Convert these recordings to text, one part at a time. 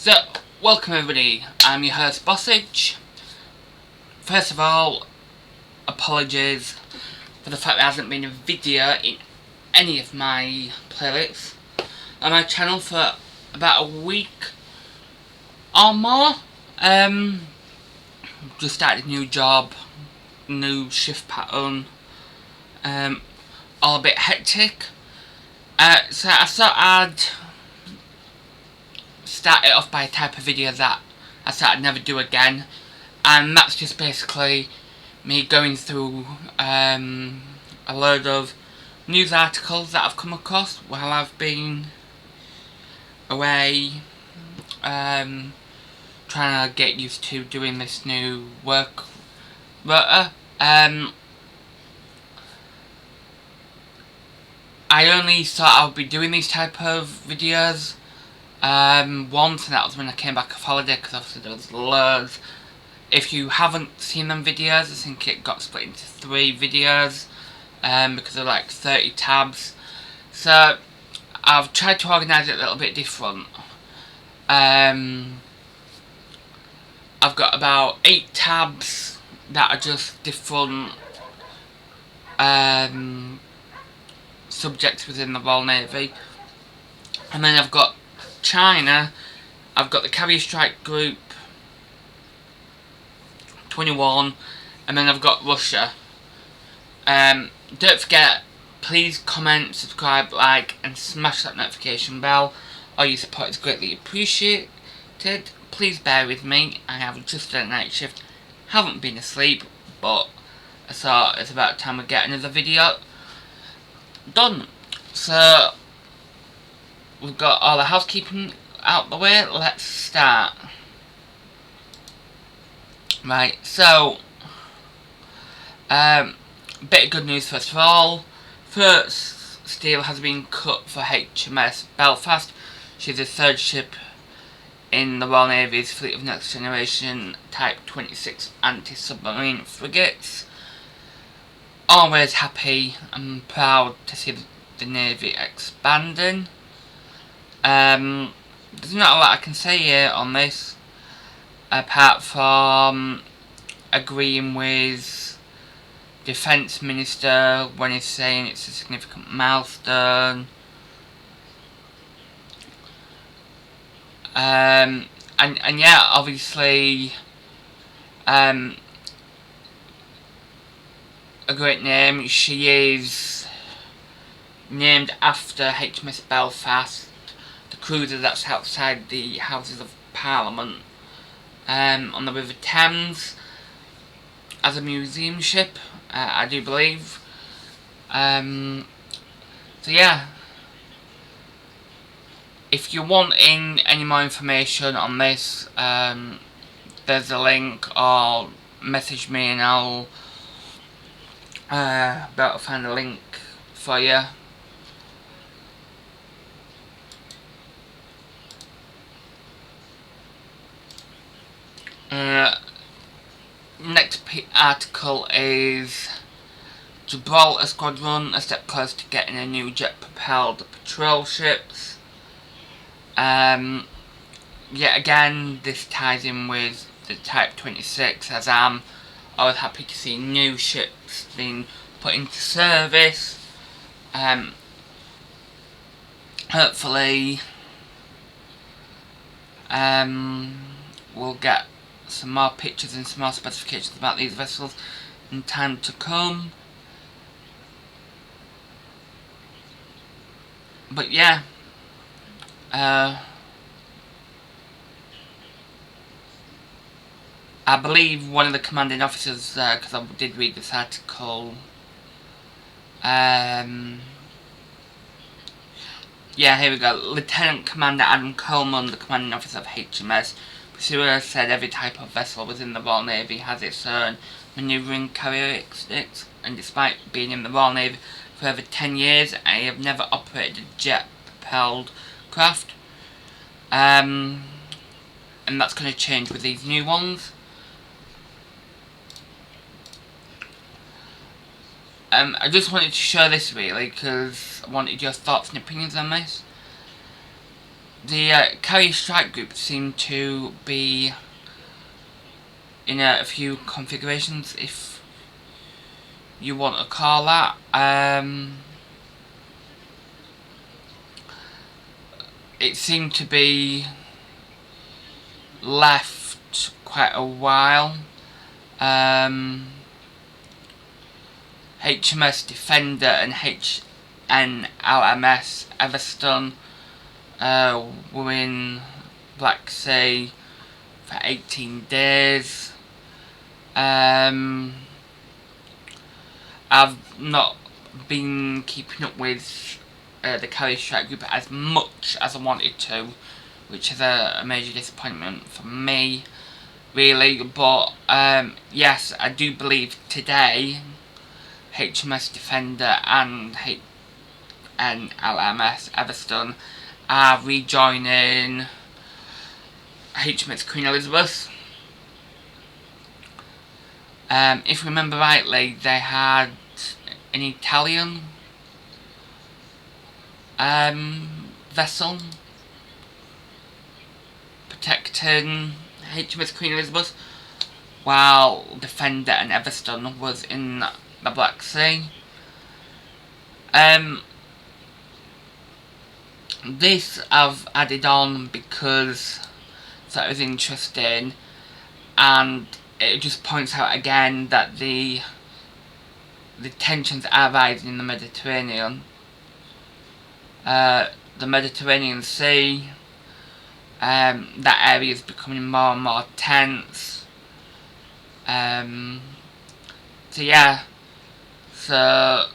So, welcome everybody, I'm your host BOSSAGE. First of all, apologies for the fact there hasn't been a video in any of my playlists on my channel for about a week or more. Just started a new job, new shift pattern, all a bit hectic. So I thought I'd start it off by a type of video that I thought I'd never do again, and that's just basically me going through a load of news articles that I've come across while I've been away, trying to get used to doing this new work rota. I only thought I would be doing these type of videos once, and that was when I came back off holiday, because obviously there was loads. If you haven't seen them videos, I think it got split into 3 videos because of like 30 tabs. So I've tried to organise it a little bit different. I've got about 8 tabs that are just different subjects within the Royal Navy, and then I've got China, I've got the Carrier Strike Group 21, and then I've got Russia. Don't forget, please comment, subscribe, like, and smash that notification bell. All your support is greatly appreciated. Please bear with me, I have just done a night shift, haven't been asleep, but I thought it's about time we get another video done. So we've got all the housekeeping out the way, let's start. Right, so bit of good news first of all. First steel has been cut for HMS Belfast. She's the 3rd ship in the Royal Navy's fleet of next generation Type 26 anti-submarine frigates. Always happy and proud to see the Navy expanding. There's not a lot I can say here on this, apart from agreeing with Defence Minister when he's saying it's a significant milestone. And yeah, obviously a great name. She is named after HMS Belfast, the cruiser that's outside the Houses of Parliament on the River Thames, as a museum ship, I do believe. So yeah, if you're wanting any more information on this, there's a link, or message me and I'll be able to find a link for you. Next article is Gibraltar Squadron, a step closer to getting a new jet-propelled patrol ships. Yet again, this ties in with the Type 26, as I'm always happy to see new ships being put into service. Hopefully we'll get some more pictures and some more specifications about these vessels in time to come. But yeah, I believe one of the commanding officers, because I did read this article, yeah, here we go. Lieutenant Commander Adam Coleman, the commanding officer of HMS Pursuer, said every type of vessel within the Royal Navy has its own manoeuvring characteristics, and despite being in the Royal Navy for over 10 years, I have never operated a jet-propelled craft. And that's going to change with these new ones. I just wanted to show this really, because I wanted your thoughts and opinions on this. The carrier strike group seem to be in a few configurations, if you want to call that. It seemed to be left quite a while. HMS Defender and HMLMS Everston were in Black Sea for 18 days. I've not been keeping up with the carrier strike group as much as I wanted to, which is a major disappointment for me, really. But yes, I do believe today HMS Defender and LMS Everston are rejoining HMS Queen Elizabeth. If I remember rightly, they had an Italian vessel protecting HMS Queen Elizabeth, while Defender and Everston was in the Black Sea. This I've added on because that was interesting, and it just points out again that the tensions are rising in the Mediterranean. The Mediterranean Sea, that area is becoming more and more tense. So yeah, so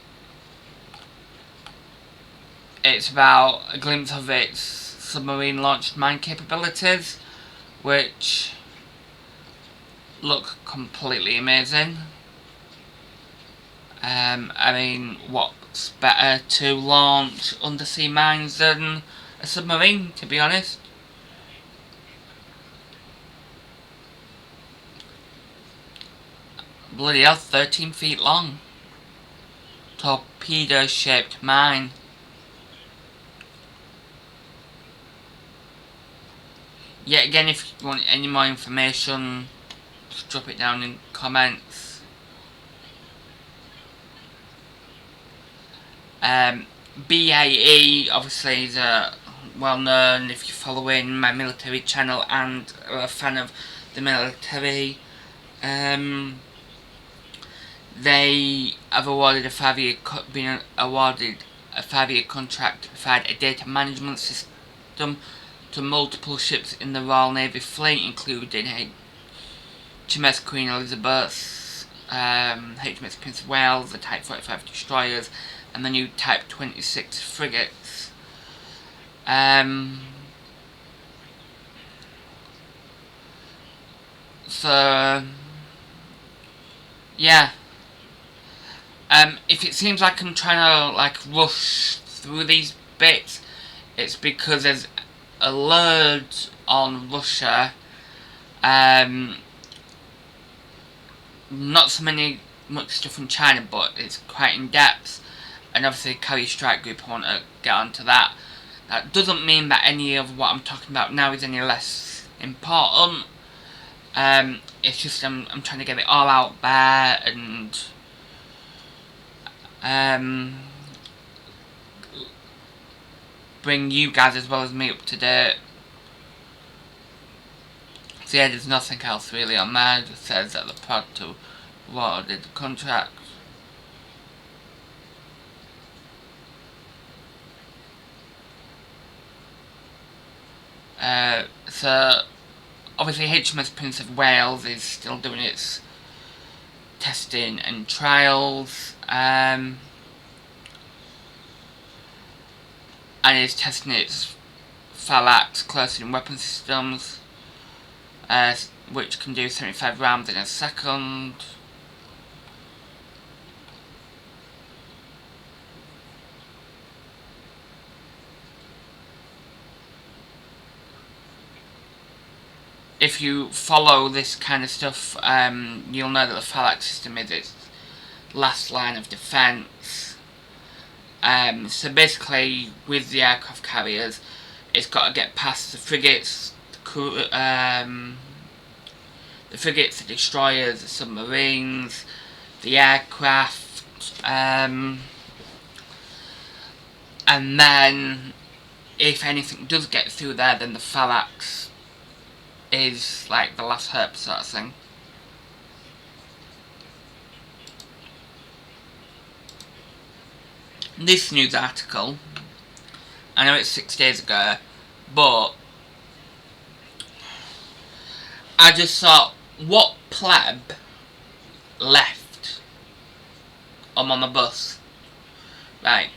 it's about a glimpse of its submarine launched mine capabilities, which look completely amazing. I mean, what's better to launch undersea mines than a submarine, to be honest? Bloody hell, 13 feet long. Torpedo shaped mine. Yet again, if you want any more information, just drop it down in comments. BAE obviously is well known if you're following my military channel and are a fan of the military. They have been awarded a 5-year contract to provide a data management system to multiple ships in the Royal Navy fleet, including HMS Queen Elizabeth, HMS Prince of Wales, the Type 45 destroyers, and the new Type 26 frigates. So yeah. If it seems like I'm trying to rush through these bits, it's because there's a load on Russia. Not so much stuff from China, but it's quite in depth. And obviously, carrier strike group, I want to get onto that. That doesn't mean that any of what I'm talking about now is any less important. It's just I'm trying to get it all out there and bring you guys as well as me up to date. So yeah, there's nothing else really on there. It just says that the product awarded the contract. So obviously HMS Prince of Wales is still doing its testing and trials, and is testing its phalanx close-in weapon systems, which can do 75 rounds in a second. If you follow this kind of stuff, you'll know that the phalanx system is its last line of defence. So basically, with the aircraft carriers, it's got to get past the frigates, the frigates, the destroyers, the submarines, the aircraft, and then if anything does get through there, then the phalanx is like the last hope sort of thing. This news article, I know it's 6 days ago, but I just thought, what pleb left on the bus? Right.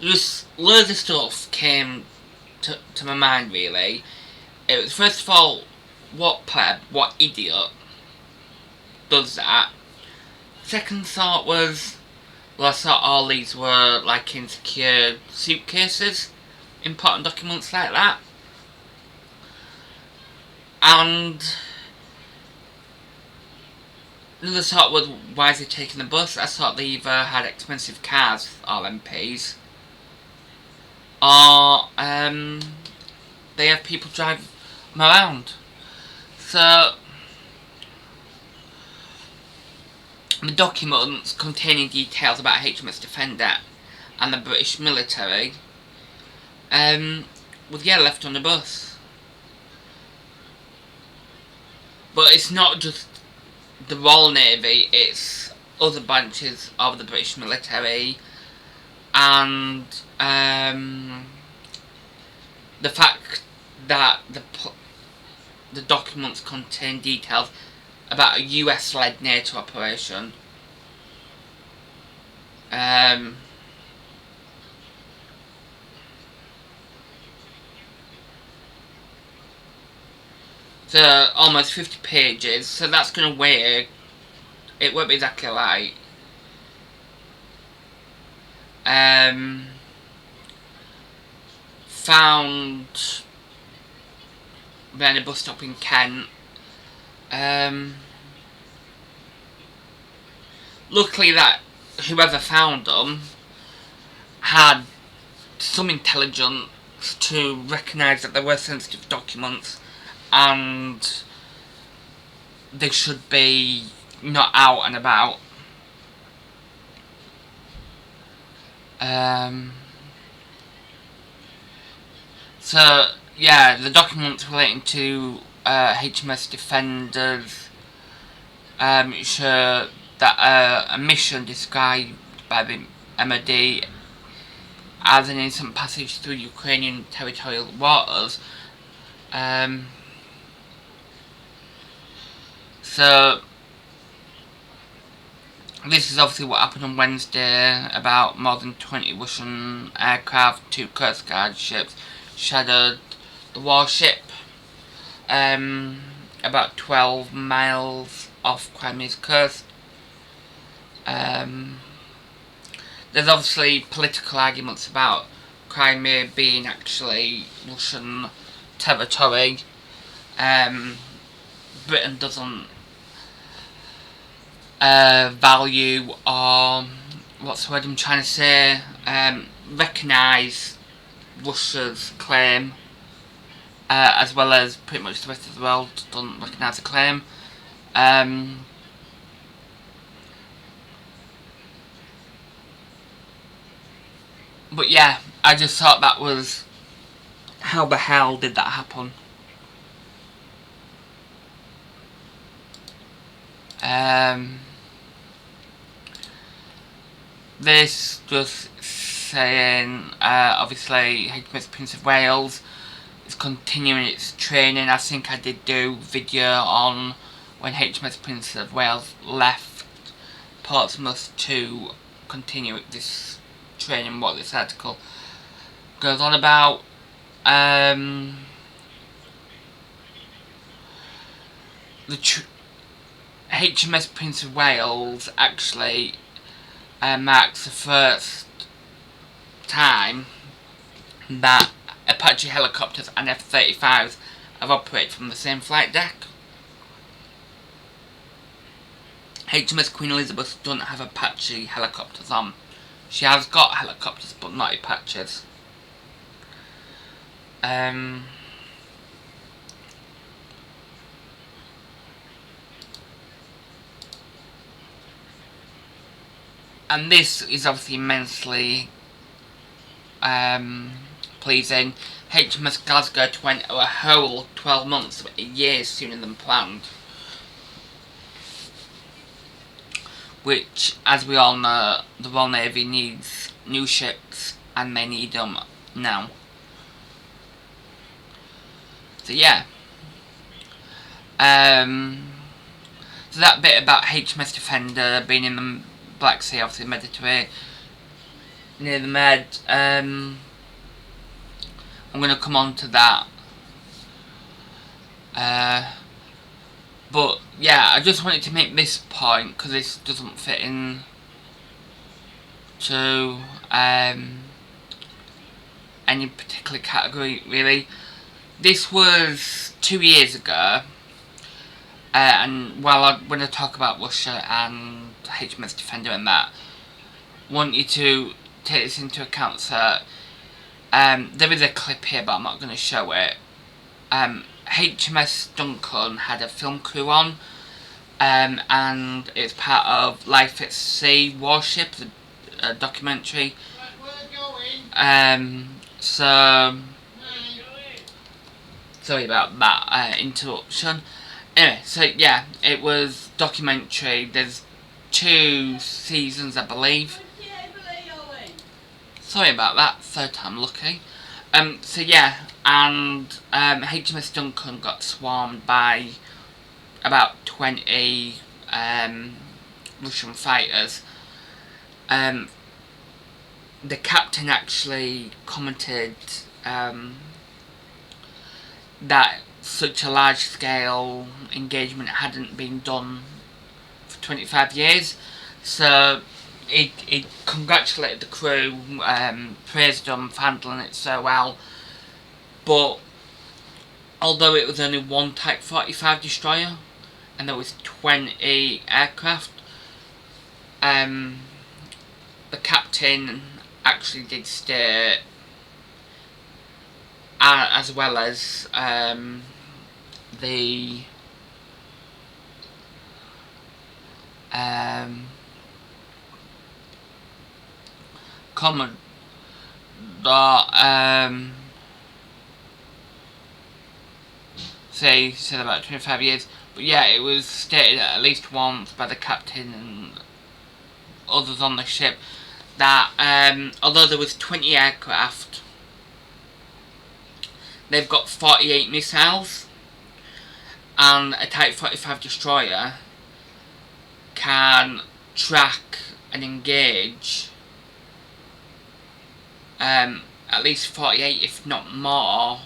Just loads of stuff came to my mind, really. It was, first of all, what pleb, what idiot does that? Second thought was, well, I thought all these were like insecure suitcases, important documents like that. And another thought was, why is he taking the bus? I thought they either had expensive cars, all MPs, or they have people drive them around. So the documents containing details about HMS Defender and the British military was left on the bus. But it's not just the Royal Navy, it's other branches of the British military, and the fact that the documents contain details about a US-led NATO operation. So almost 50 pages, so that's going to weigh, it won't be exactly right. Found behind a bus stop in Kent. Luckily that whoever found them had some intelligence to recognise that there were sensitive documents and they should be not out and about. So yeah, the documents relating to HMS Defenders show that a mission described by the MOD as an innocent passage through Ukrainian territorial waters. So this is obviously what happened on Wednesday. About more than 20 Russian aircraft, 2 Coast Guard ships shadowed the warship about 12 miles off Crimea's coast. There's obviously political arguments about Crimea being actually Russian territory. Britain doesn't value, or what's the word I'm trying to say, recognise Russia's claim, as well as pretty much the rest of the world doesn't recognise the claim. But yeah, I just thought that was, how the hell did that happen? This just saying, obviously HMS Prince of Wales is continuing its training. I think I did do a video on when HMS Prince of Wales left Portsmouth to continue this training, what this article goes on about. The HMS Prince of Wales actually marks the first time that Apache helicopters and F-35s have operated from the same flight deck. HMS Queen Elizabeth doesn't have Apache helicopters on. She has got helicopters but not Apaches. and this is obviously immensely pleasing. HMS Glasgow went a whole 12 months, a year sooner than planned. Which, as we all know, the Royal Navy needs new ships, and they need them now. So yeah. So that bit about HMS Defender being in the Black Sea, obviously Mediterranean, near the Med. I'm going to come on to that. But yeah, I just wanted to make this point because this doesn't fit in to any particular category really. This was 2 years ago, and when I talk about Russia and HMS Defender and that, I want you to take this into account. So there is a clip here, but I'm not going to show it. HMS Duncan had a film crew on, and it's part of Life at Sea Warship, a documentary. So sorry about that interruption. Anyway, so yeah, it was documentary. There's 2 seasons, I believe. Sorry about that, third time lucky. So yeah, and HMS Duncan got swarmed by about 20 Russian fighters. The captain actually commented that such a large scale engagement hadn't been done for 25 years. So he congratulated the crew, praised them for handling it so well. But although it was only one Type 45 destroyer and there was 20 aircraft, the captain actually did state, as well as the Commodore, said about 25 years, but yeah, it was stated at least once by the captain and others on the ship that although there was 20 aircraft, they've got 48 missiles, and a Type 45 destroyer can track and engage at least 48, if not more,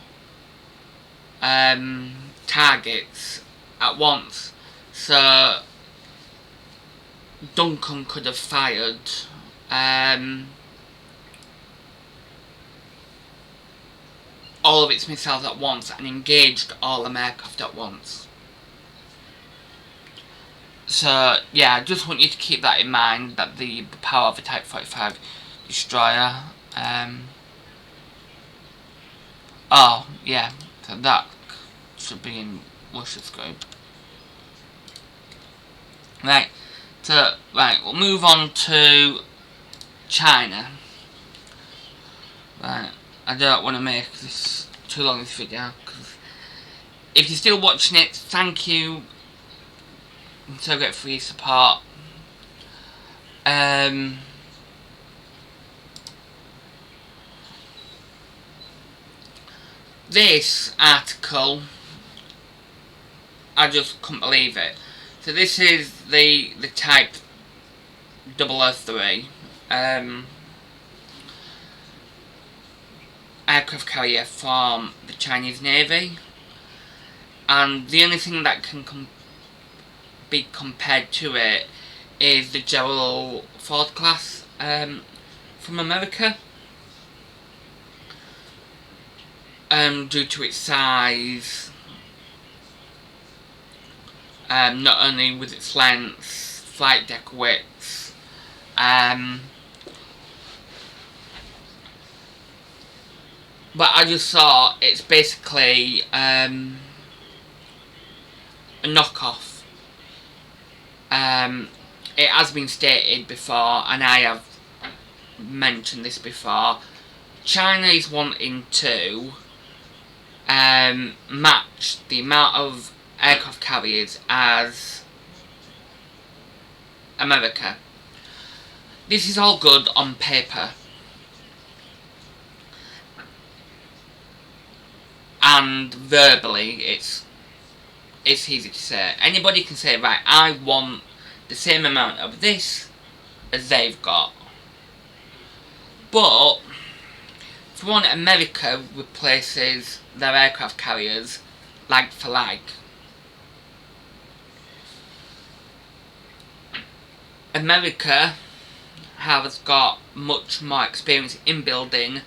targets at once. So Duncan could have fired all of its missiles at once and engaged all the aircraft at once. So yeah, I just want you to keep that in mind, that the power of a Type 45 destroyer. Oh yeah, so that should be in Russia's group. Right, so we'll move on to China. Right, I don't want to make this too long, this video, because if you're still watching it, thank you. I'm so grateful for your support. This article, I just couldn't believe it. So this is the Type 003 aircraft carrier from the Chinese Navy, and the only thing that can be compared to it is the Gerald Ford class from America, due to its size, not only with its length, flight deck width, But I just saw it's basically a knockoff. It has been stated before, and I have mentioned this before. China is wanting to match the amount of aircraft carriers as America. This is all good on paper, and verbally it's easy to say. Anybody can say, right, I want the same amount of this as they've got. But for one, America replaces their aircraft carriers like for like. America has got much more experience in building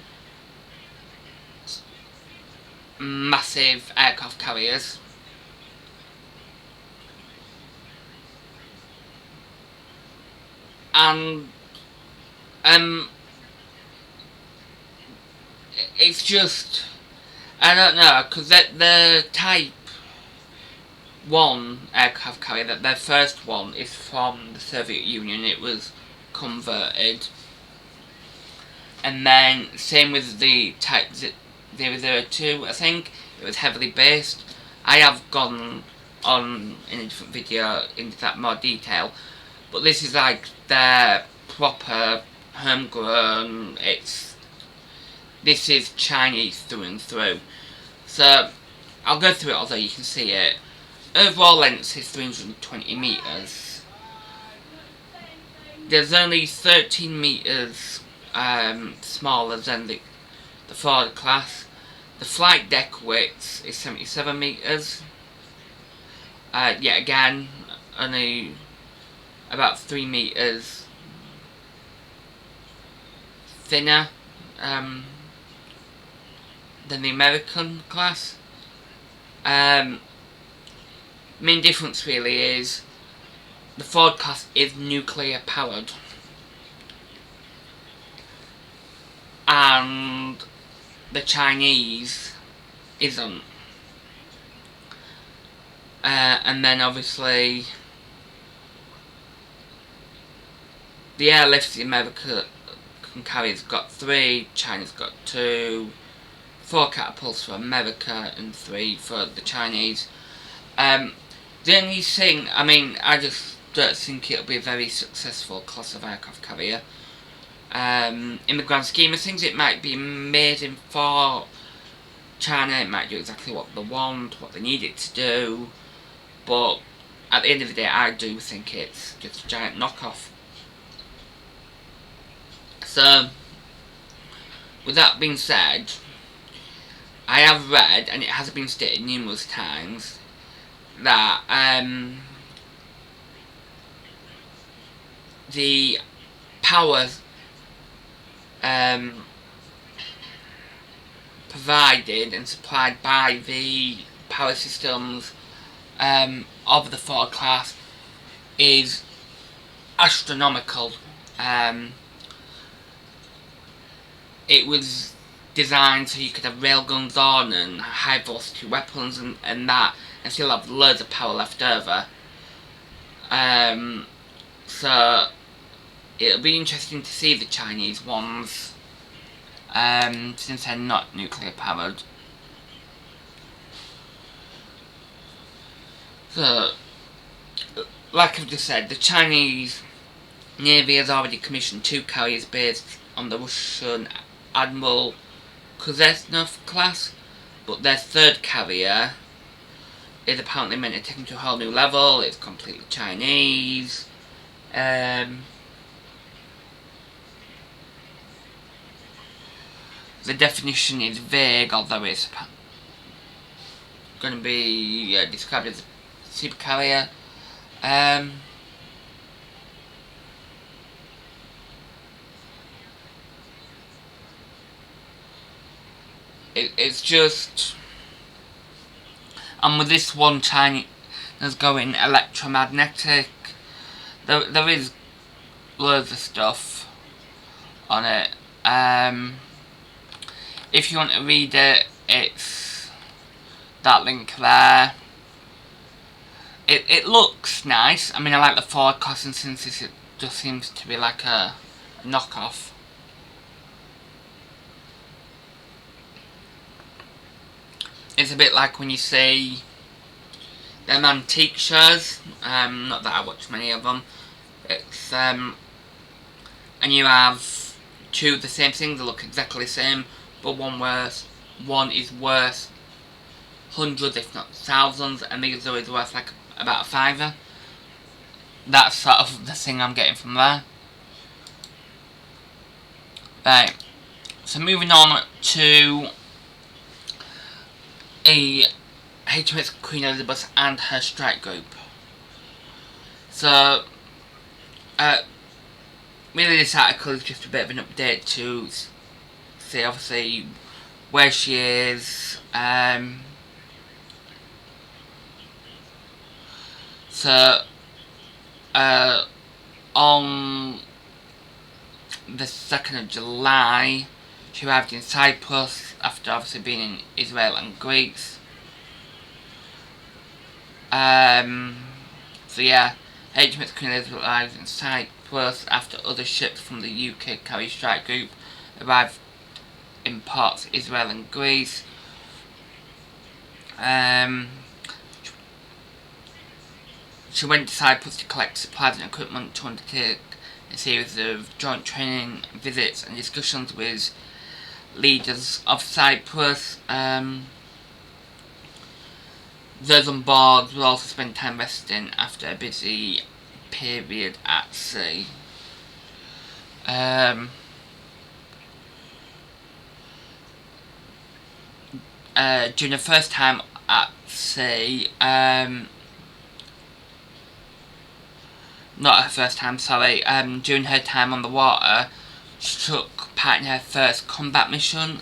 massive aircraft carriers. And it's just, I don't know, because the Type 1 aircraft carrier, that their first one is from the Soviet Union. It was converted. And then same with the Type 002, I think. It was heavily based. I have gone on in a different video into that more detail. But this is like their proper homegrown. This is Chinese through and through. So I'll go through it, although you can see it. Overall length is 320 metres. There's only 13 metres smaller than the Ford class. The flight deck width is 77 metres. Yet again, only about 3 metres thinner than the American class. Main difference really is the Ford class is nuclear powered, and the Chinese isn't. And then obviously the airlift the American carrier's got 3, China's got 2, 4 catapults for America and 3 for the Chinese. The only thing, I mean, I just don't think it'll be a very successful class of aircraft carrier. In the grand scheme of things, it might be amazing for China, it might do exactly what they want, what they need it to do, but at the end of the day, I do think it's just a giant knockoff. So, with that being said, I have read, and it has been stated numerous times, that the power provided and supplied by the power systems of the Ford class is astronomical. It was designed so you could have railguns on and high velocity weapons and that, and still have loads of power left over. So it'll be interesting to see the Chinese ones, since they're not nuclear powered. So, like I've just said, the Chinese Navy has already commissioned 2 carriers based on the Russian Admiral Kuznetsov class, but their 3rd carrier is apparently meant to take them to a whole new level. It's completely Chinese. The definition is vague, although it's going to be described as a super carrier. It's just, and with this one Chinese that's going electromagnetic, there is loads of stuff on it. If you want to read it, it's that link there. It looks nice. I mean, I like the Ford costume since it just seems to be like a knockoff. It's a bit like when you see them antique shows. Not that I watch many of them. It's and you have two of the same thing. They look exactly the same, but one is worth hundreds, if not thousands, and the other is worth like about a fiver. That's sort of the thing I'm getting from there. Right, so moving on to a HMS Queen Elizabeth and her strike group. So, really this article is just a bit of an update to see obviously where she is. So, on the 2nd of July, she arrived in Cyprus after obviously being in Israel and Greece. So yeah, HMS Queen Elizabeth arrived in Cyprus after other ships from the UK carrier strike group arrived in ports Israel and Greece. She went to Cyprus to collect supplies and equipment to undertake a series of joint training, visits and discussions with leaders of Cyprus. Those on board will also spend time resting after a busy period at sea. During the first time at sea, not her first time, sorry, during her time on the water, she took part in her first combat mission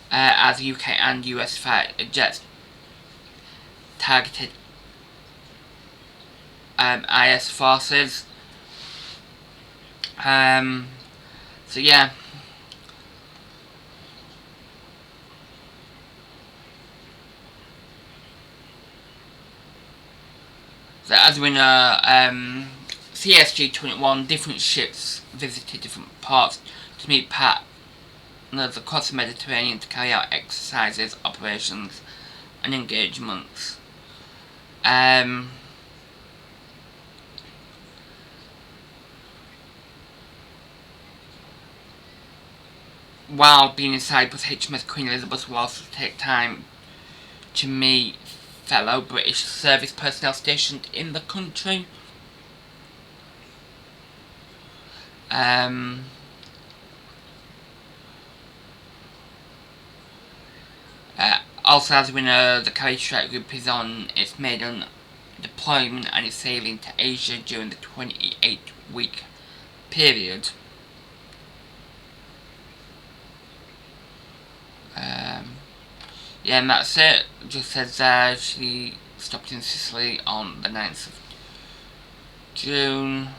as UK and US fighter jets targeted IS forces. So yeah. So as we know, CSG-21 different ships visited different ports to meet partners across the Mediterranean to carry out exercises, operations and engagements. While being in Cyprus, HMS Queen Elizabeth will also take time to meet fellow British service personnel stationed in the country. Also, as we know, the carrier strike group is on its maiden deployment and is sailing to Asia during the 28-week period. Yeah, and that's it. Just says she stopped in Sicily on the 9th of June.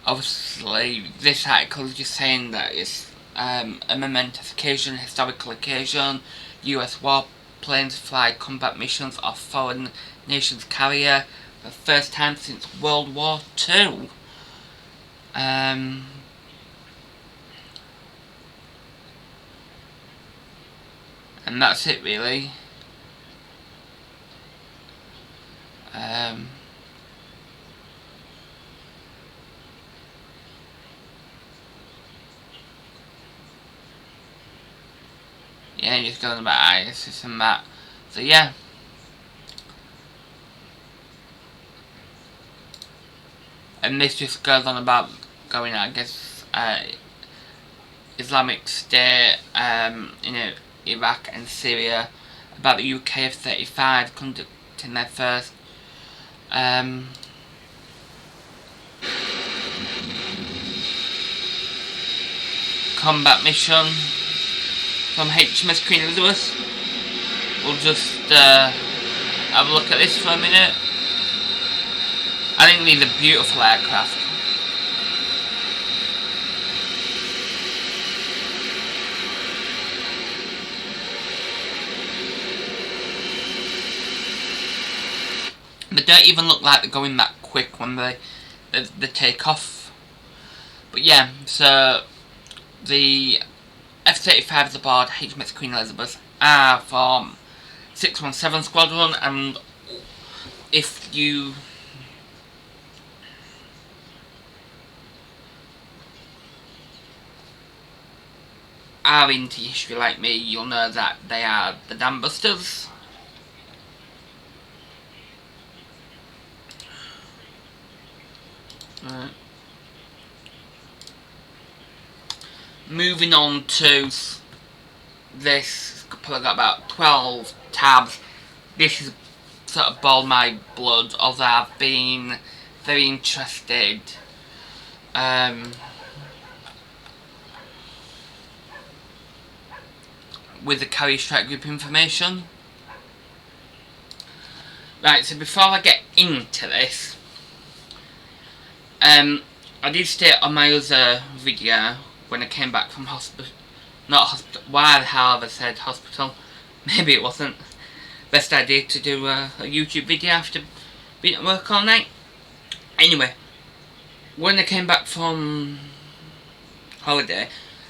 Obviously, this article is just saying that it's a momentous occasion, historical occasion. US warplanes fly combat missions off foreign nations' carrier for the first time since World War II. And that's it really. Yeah, just going about ISIS and that. So yeah. And this just goes on about going, I guess, Islamic State, Iraq and Syria, about the UK F-35 conducting their first combat mission from HMS Queen Elizabeth. We'll just have a look at this for a minute. I think these are beautiful aircraft. don't even look like they're going that quick when they take off. But yeah, so the F-35s aboard HMS Queen Elizabeth are from 617 Squadron, and if you are into history like me, you'll know that they are the Dam Busters. Right. Moving on to this, probably got about 12 tabs. This is sort of boiled my blood, although I've been very interested with the carrier strike group information. Right, so before I get into this, I did state on my other video when I came back from hospital, not hospital, why the hell have I said hospital? Maybe it wasn't best idea to do a YouTube video after being at work all night. Anyway, when I came back from holiday,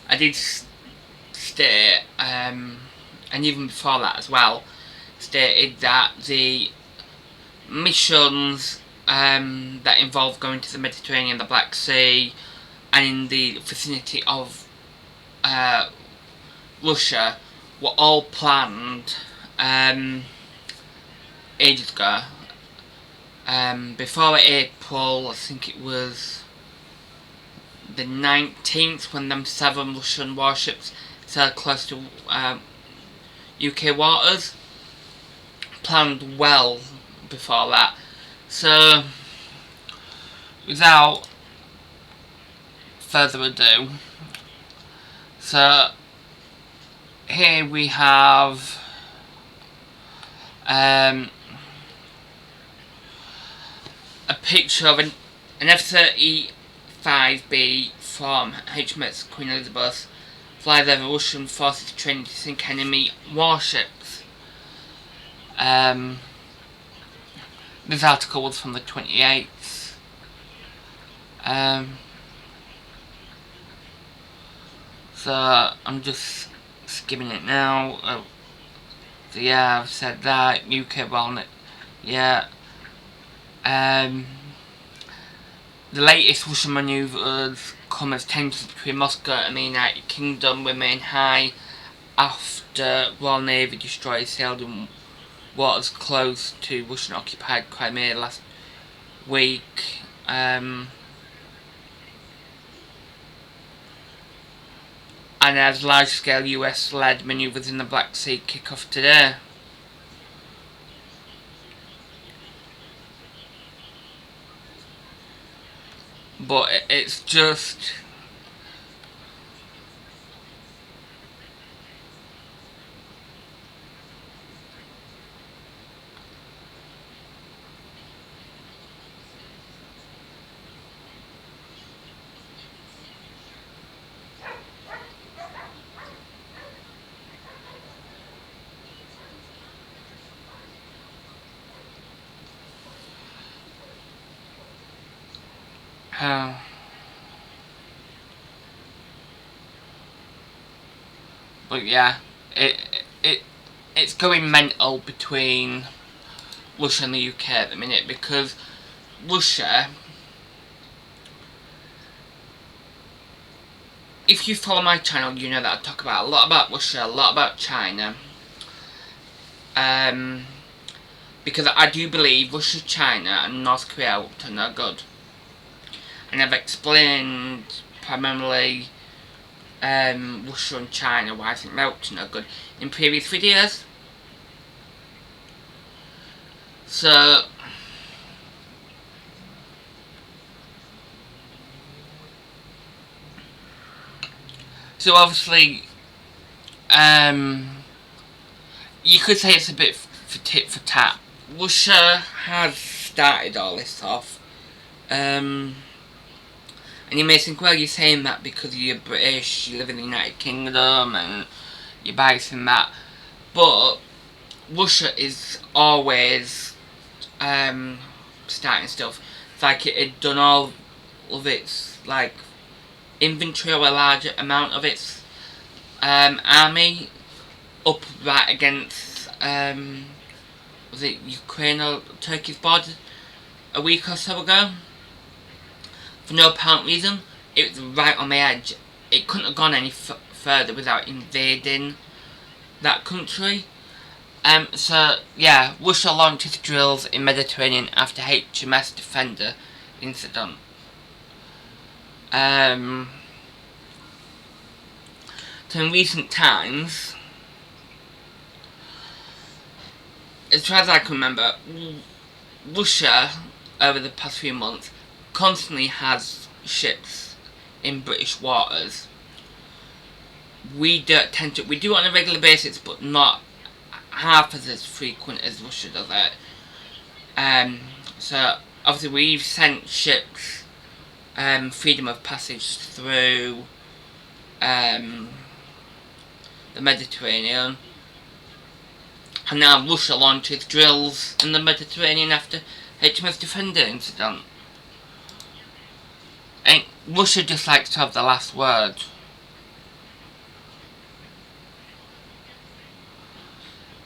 I did state, and even before that as well, stated that the missions that involve going to the Mediterranean, the Black Sea, and in the vicinity of Russia were all planned ages ago. Before April, I think it was the 19th, when them 7 Russian warships sailed close to UK waters. Planned well before that. So, without further ado, so here we have a picture of an F-35B from HMS Queen Elizabeth flies over Russian forces training to sink enemy warships. This article was from the 28th. So I'm just skimming it now. So yeah, I've said that. UK Walnut. Yeah. The latest Russian manoeuvres come as tensions between Moscow and the United Kingdom remain high after Royal Navy destroyers sailed in waters close to Russian-occupied Crimea last week. And as large-scale US-led manoeuvres in the Black Sea kick off today. But it's just but yeah, it's going mental between Russia and the UK at the minute, because Russia, if you follow my channel, you know that I talk about a lot about Russia, a lot about China, because I do believe Russia, China and North Korea are up to no good. And I've explained primarily Russia and China, why I think they're up to no good, in previous videos. So obviously, you could say it's a bit for tit for tat. Russia has started all this off. And you may think, well, you're saying that because you're British, you live in the United Kingdom, and you're biased in that. But Russia is always starting stuff. It's like it had done all of its like inventory, or a large amount of its army up right against was it Ukraine or Turkey's border a week or so ago. For no apparent reason, it was right on the edge. It couldn't have gone any further without invading that country. So yeah, Russia launched its drills in Mediterranean after HMS Defender incident. So in recent times, as far as I can remember, Russia over the past few months constantly has ships in British waters. We don't tend to, we do it on a regular basis, but not half as frequent as Russia does it. So obviously we've sent ships freedom of passage through the Mediterranean, and now Russia launches drills in the Mediterranean after HMS Defender incident. And Russia just likes to have the last word.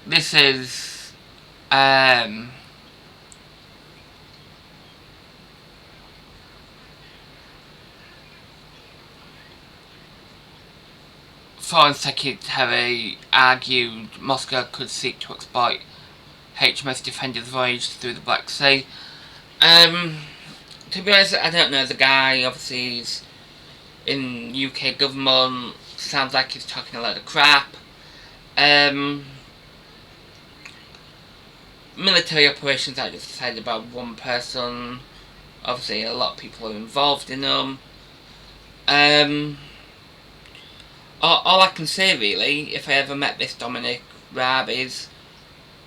This is Foreign Secretary argued Moscow could seek to exploit HMS Defender's voyage through the Black Sea. To be honest, I don't know the guy. Obviously he's in UK government. Sounds like he's talking a lot of crap. Military operations are just decided by one person. Obviously a lot of people are involved in them. All I can say really, if I ever met this Dominic Raab, is,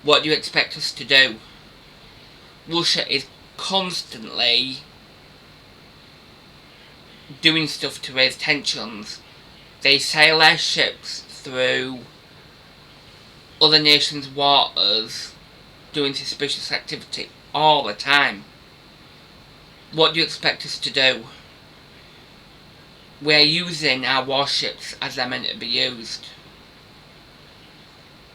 what do you expect us to do? Russia is constantly doing stuff to raise tensions. They sail their ships through other nations' waters doing suspicious activity all the time. What do you expect us to do? We're using our warships as they're meant to be used.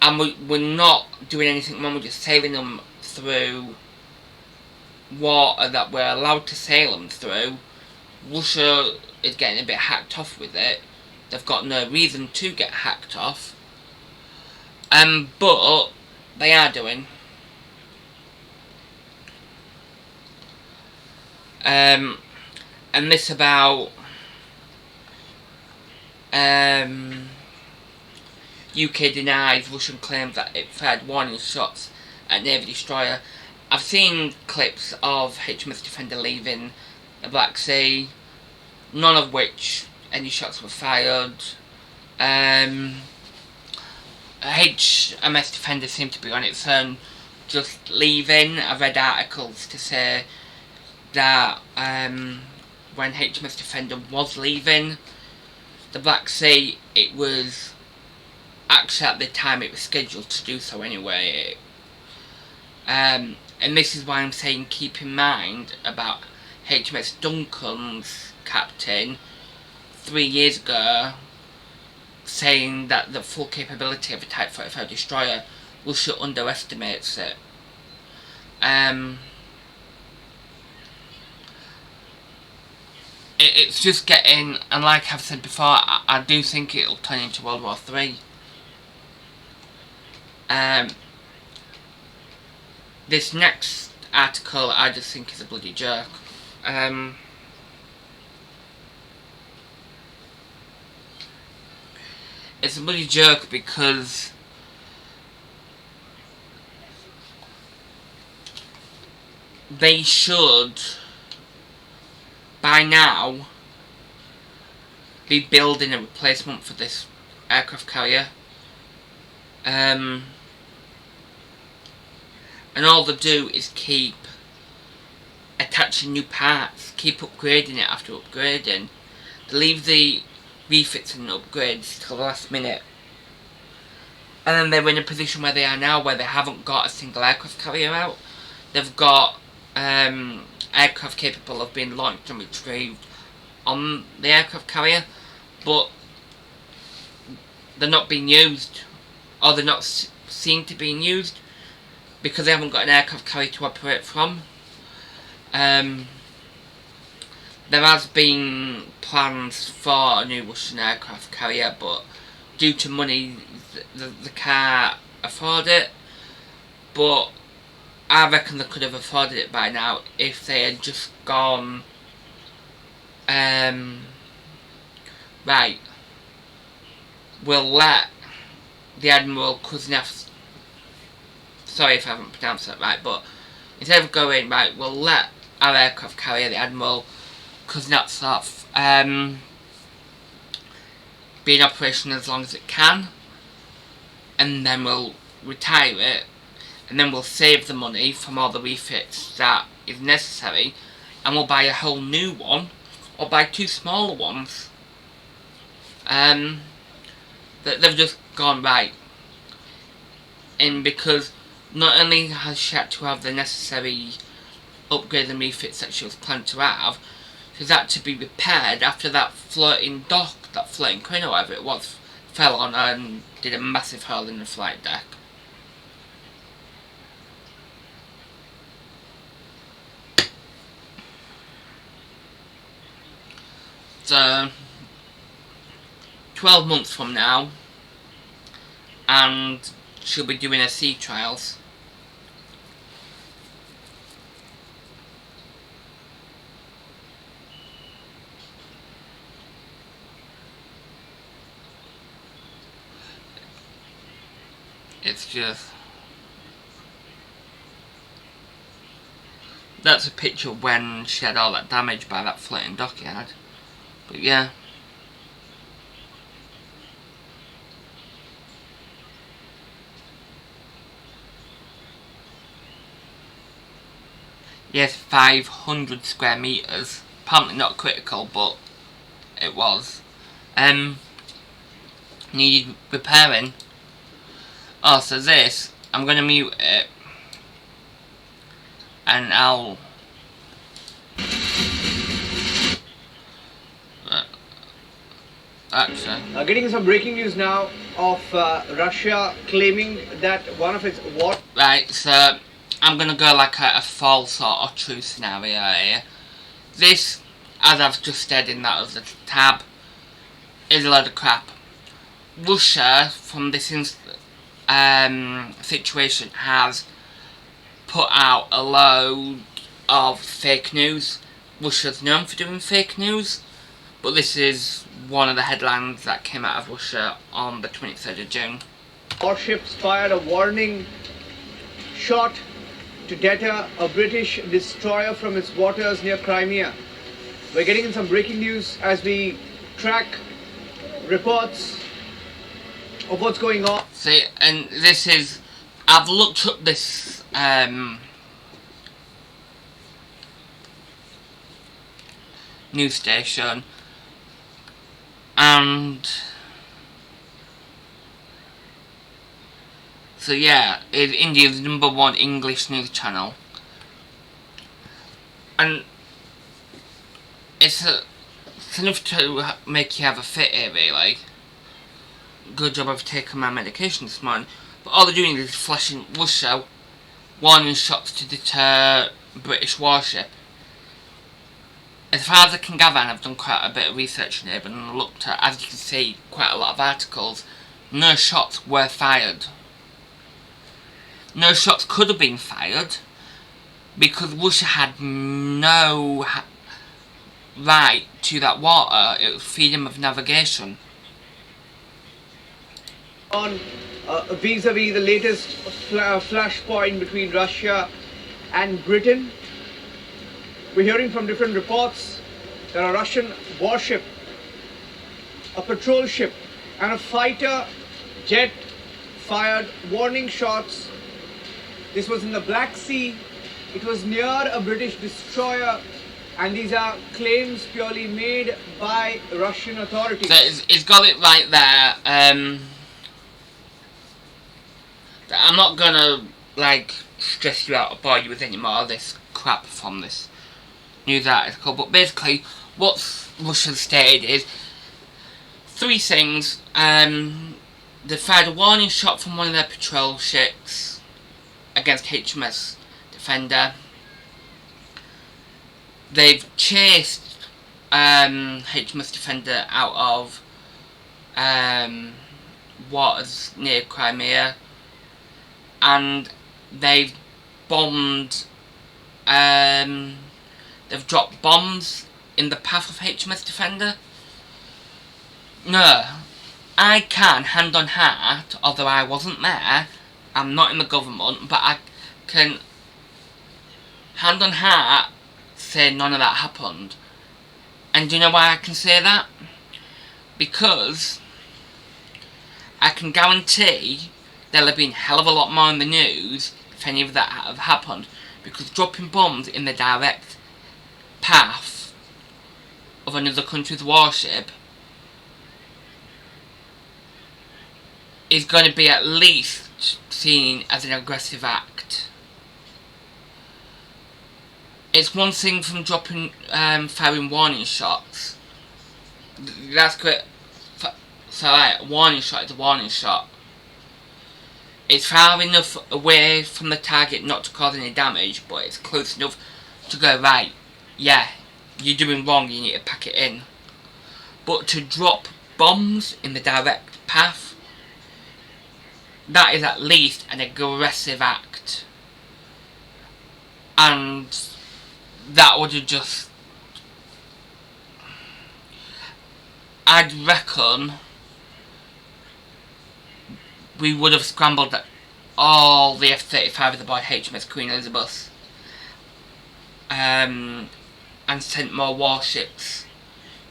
And we're not doing anything wrong, we're just sailing them through water that we're allowed to sail them through. Russia is getting a bit hacked off with it. They've got no reason to get hacked off. But they are doing. And this about UK denies Russian claims that it fired warning shots at Navy destroyer. I've seen clips of HMS Defender leaving the Black Sea, none of which any shots were fired. HMS Defender seemed to be on its own, just leaving. I've read articles to say that when HMS Defender was leaving the Black Sea, it was actually at the time it was scheduled to do so anyway. And this is why I'm saying keep in mind about HMS Duncan's captain 3 years ago saying that the full capability of a Type 45 destroyer, Russia underestimates it. It's just getting, and like I've said before, I do think it'll turn into World War III. This next article I just think is a bloody joke. It's a bloody joke because they should by now be building a replacement for this aircraft carrier. And all they do is keep attaching new parts, keep upgrading it after upgrading. They leave the refits and upgrades till the last minute. And then they're in a position where they are now, where they haven't got a single aircraft carrier out. they've got aircraft capable of being launched and retrieved on the aircraft carrier, but they're not being used, or they're not seen to being used, because they haven't got an aircraft carrier to operate from. There has been plans for a new Russian aircraft carrier, but due to money, they can't afford it. But I reckon they could have afforded it by now if they had just gone, right, we'll let the Admiral Kuznetsov, sorry if I haven't pronounced that right, but instead of going, right, we'll let our aircraft carrier, the Admiral Kuznetsov, be in operation as long as it can, and then we'll retire it, and then we'll save the money from all the refits that is necessary, and we'll buy a whole new one, or buy 2 smaller ones. They've just gone right, and because not only has she had to have the necessary upgrades and refits that she was planned to have, she's had to be repaired after that floating dock, that floating crane or whatever it was, fell on her and did a massive hole in the flight deck. So 12 months from now, and she'll be doing her sea trials. It's just, that's a picture when she had all that damage by that floating dockyard. But yeah. Yes, 500 square meters. Apparently not critical, but it was. Needed repairing. Oh, so this, I'm going to mute it. And I'll... Actually... Getting some breaking news now of Russia claiming that one of its war... Right, so I'm going to go like a false or true scenario here. This, as I've just said in that other tab, is a load of crap. Russia, from this situation, has put out a load of fake news. Russia's known for doing fake news, but this is one of the headlines that came out of Russia on the 23rd of June. Warships fired a warning shot to deter a British destroyer from its waters near Crimea. We're getting in some breaking news as we track reports of what's going on. See, and this is, I've looked up this news station, and so yeah, it's India's #1 English news channel, and it's enough to make you have a fit here, really. Good job I've taken my medication this morning. But all they're doing is flashing Russia warning shots to deter British warship. As far as I can gather, and I've done quite a bit of research in it, and looked at, as you can see, quite a lot of articles, no shots were fired. No shots could have been fired because Russia had no right to that water. It was freedom of navigation. On vis-a-vis the latest flashpoint between Russia and Britain. We're hearing from different reports that a Russian warship, a patrol ship, and a fighter jet fired warning shots. This was in the Black Sea. It was near a British destroyer, and these are claims purely made by Russian authorities. So it's got it right there. I'm not gonna like stress you out or bore you with any more of this crap from this news article. But basically, what Russia stated is 3 things. They fired a warning shot from one of their patrol ships against HMS Defender. They've chased HMS Defender out of waters near Crimea, and they've bombed. They've dropped bombs in the path of HMS Defender. No, I can, hand on heart, although I wasn't there, I'm not in the government, but I can, hand on heart, say none of that happened. And do you know why I can say that? Because I can guarantee there'll have been a hell of a lot more in the news if any of that have happened. Because dropping bombs in the direct path of another country's warship is going to be at least seen as an aggressive act. It's one thing from dropping, firing warning shots. That's great. So a warning shot is a warning shot. It's far enough away from the target not to cause any damage, but it's close enough to go, right, yeah, you're doing wrong, you need to pack it in. But to drop bombs in the direct path, that is at least an aggressive act. And that would have just, I'd reckon we would have scrambled all the F-35s aboard HMS Queen Elizabeth and sent more warships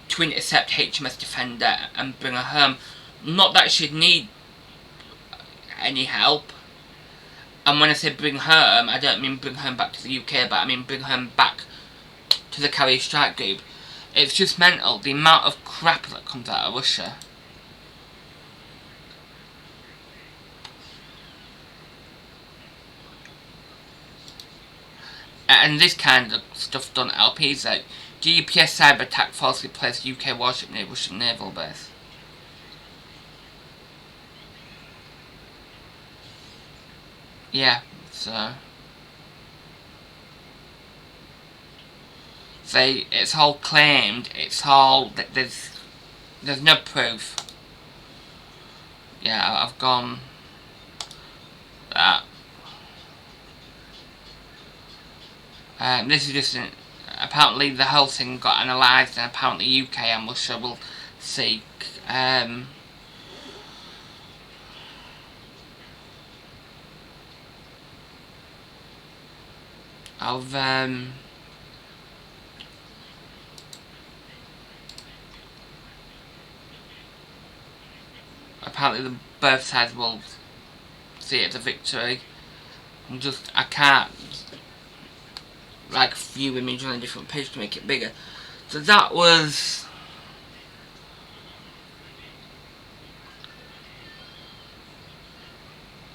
to intercept HMS Defender and bring her home. Not that she'd need any help. And when I say bring home, I don't mean bring home back to the UK, but I mean bring home back to the carrier strike group. It's just mental, the amount of crap that comes out of Russia. And this kind of stuff done at LPs, like GPS cyber attack falsely placed UK warship near Russian naval base. Yeah, so it's all claimed, it's all, there's no proof. Yeah, I've gone that. This is just apparently the whole thing got analysed, and apparently UK and Russia will seek apparently both sides will see it as a victory. I can't like view image on a different page to make it bigger. So that was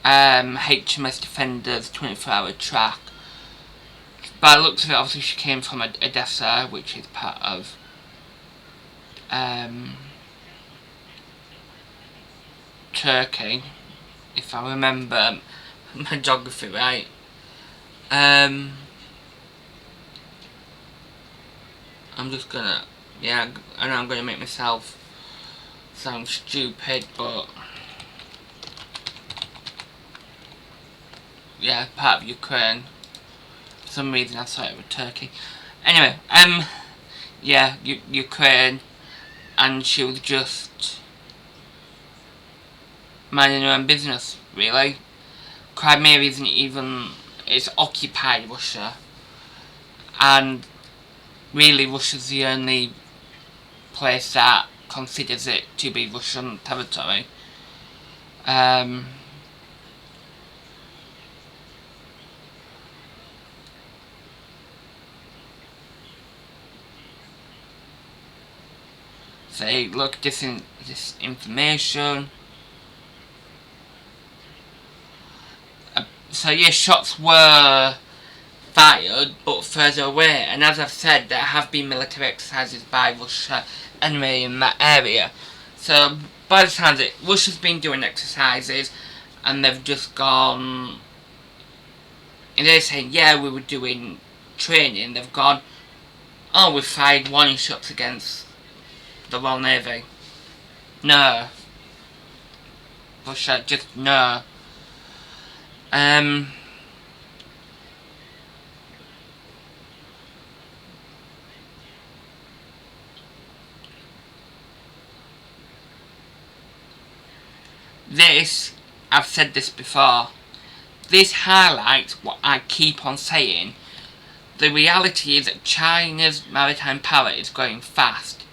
HMS Defender's 24-hour track. By the looks of it, obviously she came from Odessa, which is part of Turkey, if I remember my geography right. I'm just gonna, yeah, I know I'm gonna make myself sound stupid, but yeah, part of Ukraine. For some reason I thought it was Turkey. Anyway, yeah, Ukraine, and she was just minding her own business, really. Crimea isn't even, it's occupied Russia, and really Russia's the only place that considers it to be Russian territory. Say, look, this information. So yes, shots were fired, but further away. And as I've said, there have been military exercises by Russia anyway in that area. So by the sounds of it, Russia's been doing exercises, and they've just gone. And they're saying, yeah, we were doing training. They've gone, oh, we fired warning shots against the Royal Navy. No. Russia, just no. This, I've said this before, this highlights what I keep on saying. The reality is that China's maritime power is growing fast,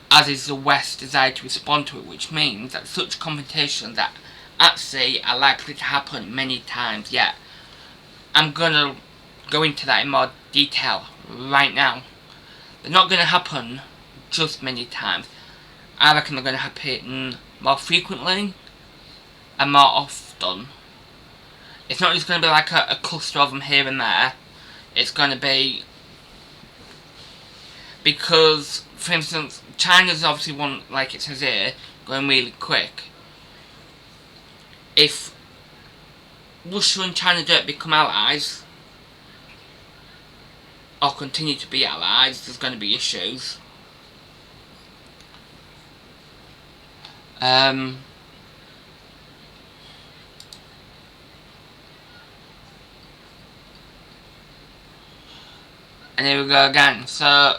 as is the West's desire to respond to it, which means that such confrontations at sea are likely to happen many times yet. I'm going to go into that in more detail right now. They're not going to happen just many times. I reckon they're going to happen more frequently and more often. It's not just going to be like a cluster of them here and there. It's going to be because, for instance, China's obviously one, like it says here, going really quick. If Russia and China don't become allies, or continue to be allies, there's going to be issues. And here we go again. So,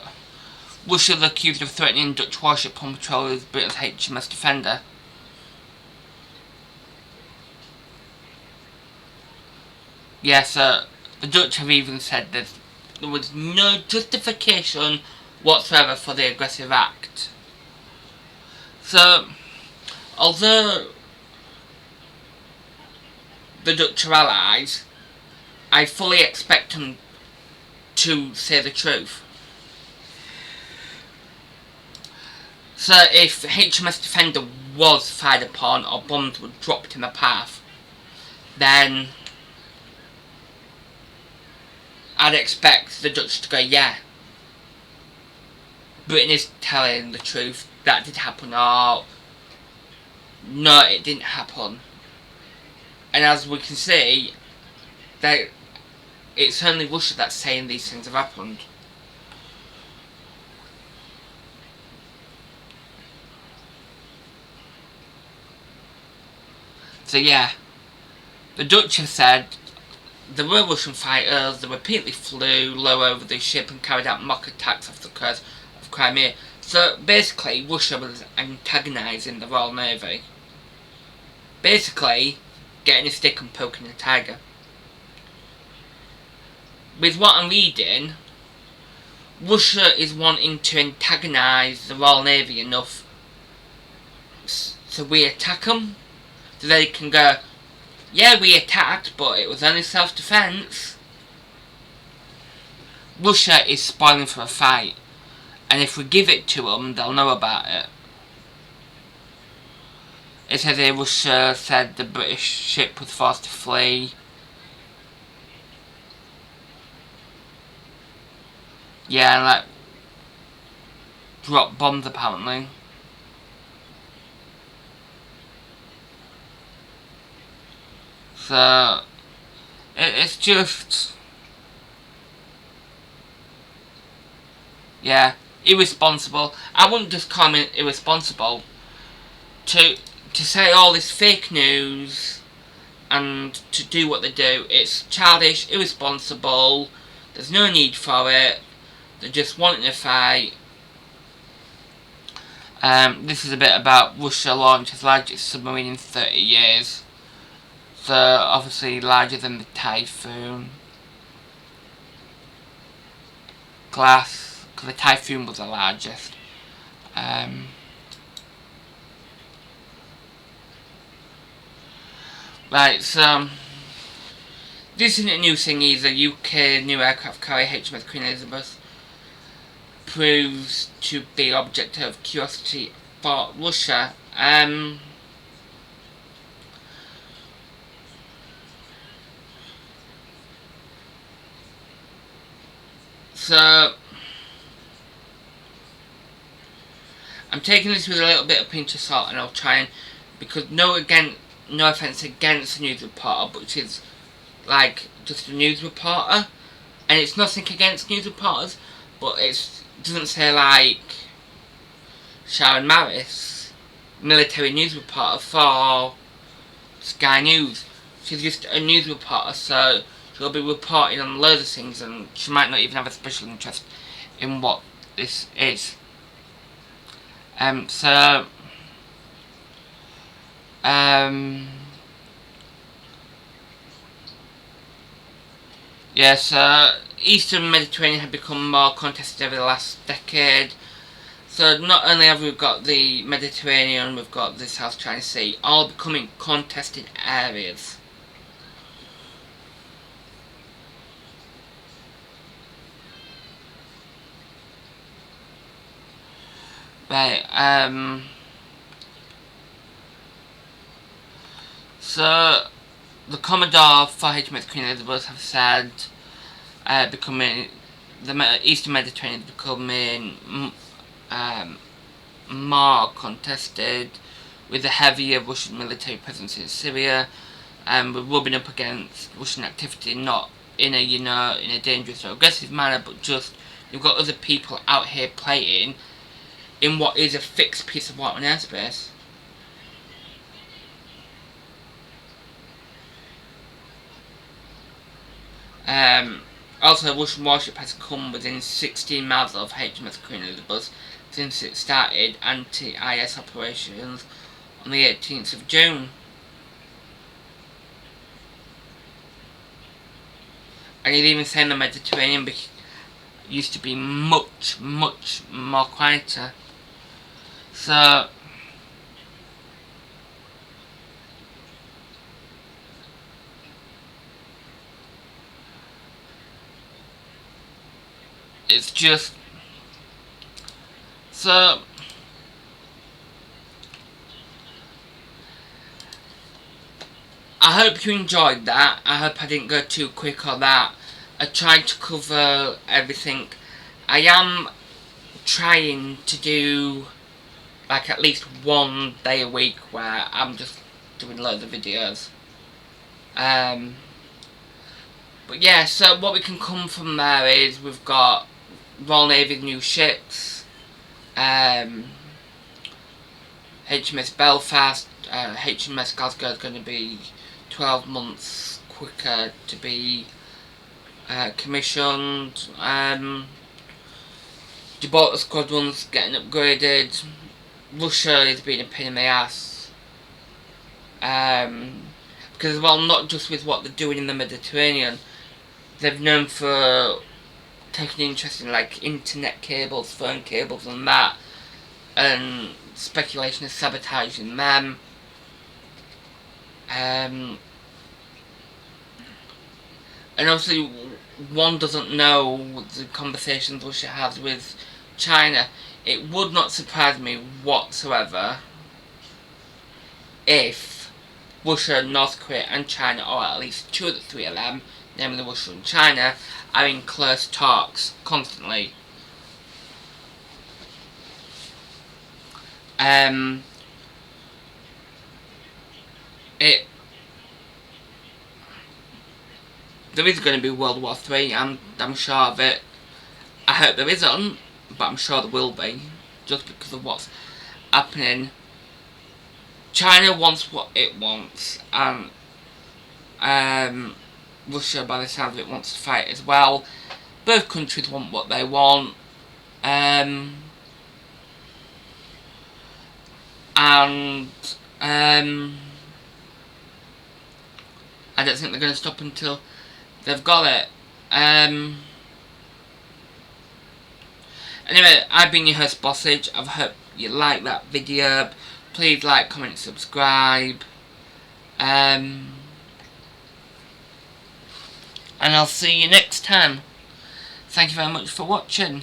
Russia is accused of threatening Dutch warship on patrol as Britain's HMS Defender. Yeah, so the Dutch have even said that there was no justification whatsoever for the aggressive act. So, although the Dutch are allies, I fully expect them to say the truth. So if HMS Defender was fired upon or bombs were dropped in the path, then I'd expect the Dutch to go, yeah, Britain is telling the truth, that did happen, or no, it didn't happen. And as we can see, that it's only Russia that's saying these things have happened. So yeah, the Dutch have said there were Russian fighters that repeatedly flew low over the ship and carried out mock attacks off the coast of Crimea. So basically, Russia was antagonising the Royal Navy. Basically, getting a stick and poking a tiger. With what I'm reading, Russia is wanting to antagonise the Royal Navy enough so we attack them, so they can go, yeah, we attacked, but it was only self-defence. Russia is spoiling for a fight, and if we give it to them, they'll know about it. It says here Russia said the British ship was forced to flee. Yeah, like, drop bombs apparently. So, it's just, yeah, irresponsible. I wouldn't just call it irresponsible to say all this fake news and to do what they do. It's childish, irresponsible, there's no need for it, they're just wanting to fight. This is a bit about Russia launched its largest submarine in 30 years. So, obviously larger than the Typhoon class, because the Typhoon was the largest. Right, so this isn't a new thing either. UK new aircraft carrier HMS Queen Elizabeth proves to be object of curiosity for Russia. So I'm taking this with a little bit of pinch of salt, and I'll try and, because no offense against the news reporter, but she's like just a news reporter, and it's nothing against news reporters, but it doesn't say like Sharon Maris, military news reporter for Sky News. She's just a news reporter, so she'll be reporting on loads of things, and she might not even have a special interest in what this is. Yeah, so Eastern Mediterranean had become more contested over the last decade. So not only have we got the Mediterranean, we've got the South China Sea, all becoming contested areas. Right, so the Commodore for HMS Queen Elizabeth have said becoming the Eastern Mediterranean is becoming more contested with a heavier Russian military presence in Syria, and we're rubbing up against Russian activity, not in a in a dangerous or aggressive manner, but just you've got other people out here playing in what is a fixed piece of water and airspace. Also, a Russian warship has come within 16 miles of HMS Queen Elizabeth since it started anti-IS operations on the 18th of June. And he's even saying the Mediterranean used to be much, much more quieter. So it's just so I hope you enjoyed that. I hope I didn't go too quick on that. I tried to cover everything. I am trying to do like at least one day a week where I'm just doing loads of videos. But yeah, so what we can come from there is we've got Royal Navy's new ships, HMS Belfast, HMS Glasgow is going to be 12 months quicker to be commissioned. Gibraltar Squadron's getting upgraded. Russia is being a pain in the ass. Because, well, not just with what they're doing in the Mediterranean, they've known for taking interest in like internet cables, phone cables and that, and speculation of sabotaging them. And obviously one doesn't know the conversations Russia has with China. It would not surprise me whatsoever if Russia, North Korea and China, or at least two of the three of them, namely Russia and China, are in close talks constantly. There is going to be World War III, I'm sure of it. I hope there isn't, but I'm sure there will be, just because of what's happening. China wants what it wants, and Russia, by the sound of it, wants to fight as well. Both countries want what they want, and I don't think they're going to stop until they've got it. Anyway, I've been your host, BOSSAGE. I hope you like that video. Please like, comment, subscribe. And I'll see you next time. Thank you very much for watching.